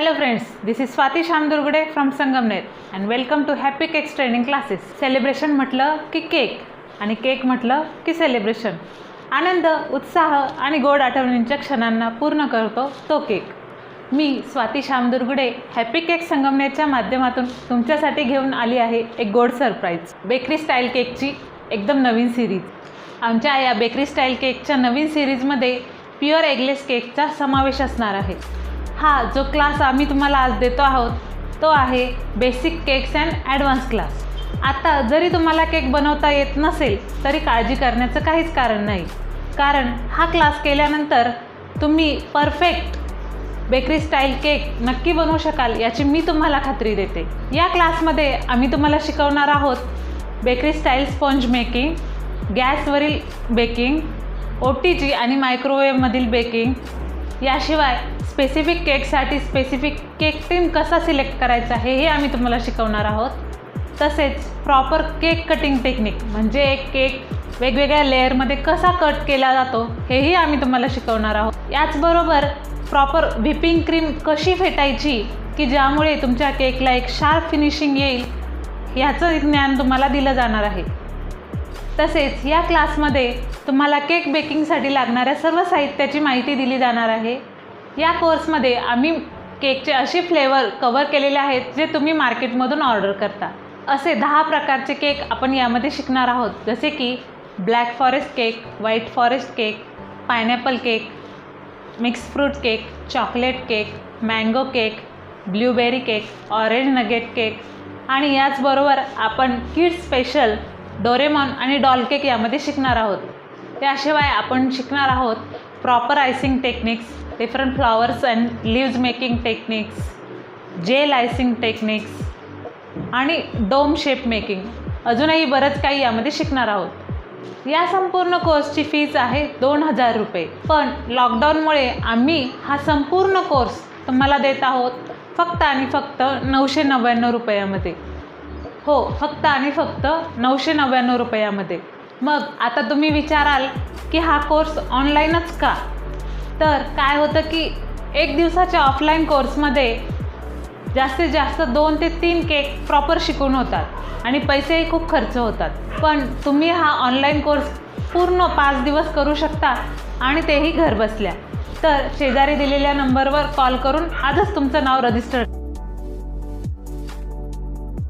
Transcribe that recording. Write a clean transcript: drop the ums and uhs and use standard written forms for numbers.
Hello friends, this is Swati Shamdurgude from Sangamner and welcome to Happy Cakes Training Classes. Celebration म्हटलं की cake आणि cake म्हटलं की celebration. आनंद, उत्साह आणि गोड आठवणींच्या क्षणांना पूर्ण करतो तो केक. मी स्वाती शामदुर्गुडे हॅपी केक संगमनेरच्या माध्यमातून तुमच्यासाठी घेऊन आली आहे एक गोड सरप्राईज. बेकरी स्टाईल केकची एकदम नवीन सिरीज. आमच्या या बेकरी स्टाईल केकच्या नवीन सिरीजमध्ये प्युअर एगलेस केकचा समावेश असणार आहे. हा जो क्लास आम्ही तुम्हाला आज देतो आहोत तो आहे basic cakes and advance class. आता जरी तुम्हाला केक बनवता येत नसेल तरी काळजी करण्याचं काहीच कारण नाही, कारण हा क्लास केल्यानंतर तुम्ही परफेक्ट बेकरी स्टाईल केक नक्की बनवू शकाल याची मी तुम्हाला खात्री देते. या क्लासमध्ये आम्ही तुम्हाला शिकवणार आहोत बेकरी स्टाईल स्पंज मेकिंग, गॅसवरील बेकिंग, OTG आणि मायक्रोवेव्हमधील बेकिंग. याशिवाय स्पेसिफिक केकसाठी स्पेसिफिक केक टीन कसा सिलेक्ट करायचा हेही आम्ही तुम्हाला शिकवणार आहोत. तसेच प्रॉपर केक कटिंग टेक्निक म्हणजे एक केक वेगवेगळ्या लेअरमध्ये कसा कट केला जातो हेही आम्ही तुम्हाला शिकवणार आहोत. याचबरोबर प्रॉपर व्हिपिंग क्रीम कशी फेटायची की ज्यामुळे तुमच्या केकला एक शार्प फिनिशिंग येईल याचं ज्ञान तुम्हाला दिलं जाणार आहे. तसेच या क्लासमध्ये तुम्हाला केक बेकिंगसाठी लागणाऱ्या सर्व साहित्याची माहिती दिली जाणार आहे. या कोर्समध्ये आम्ही केकचे असे फ्लेवर कवर केलेले आहेत जे तुम्ही मार्केटमधून ऑर्डर करता. असे 10 प्रकारचे केक आपण यामध्ये शिकणार आहोत, जसे की black forest cake, white forest cake, pineapple cake, mix fruit cake, chocolate cake, mango cake, blueberry cake, orange nugget cake आणि याचबरोबर आपण किड्स स्पेशल डोरेमॉन आणि डॉल केक यामध्ये शिकणार आहोत. त्याशिवाय आपण शिकणार आहोत proper icing techniques, different flowers and leaves making techniques, gel icing techniques आणि डोम शेप मेकिंग. अजूनही बरंच काही यामध्ये शिकणार आहोत. या संपूर्ण कोर्सची फीज आहे 2000 रुपये. पण लॉकडाऊनमुळे आम्ही हा संपूर्ण कोर्स तुम्हाला देत आहोत फक्त आणि फक्त 999 रुपयामध्ये. हो, फक्त आणि फक्त 999 रुपयामध्ये. मग आता तुम्ही विचाराल की हा कोर्स ऑनलाईनच का? तर काय होतं की 1 दिवसाच्या ऑफलाईन कोर्समध्ये जास्तीत जास्त 2 ते 3 केक प्रॉपर शिकून होतात आणि पैसेही खूप खर्च होतात. पण तुम्ही हा ऑनलाईन कोर्स पूर्ण 5 दिवस करू शकता आणि तेही घर बसल्या. तर शेजारी दिलेल्या नंबरवर कॉल करून आजच तुमचं नाव रजिस्टर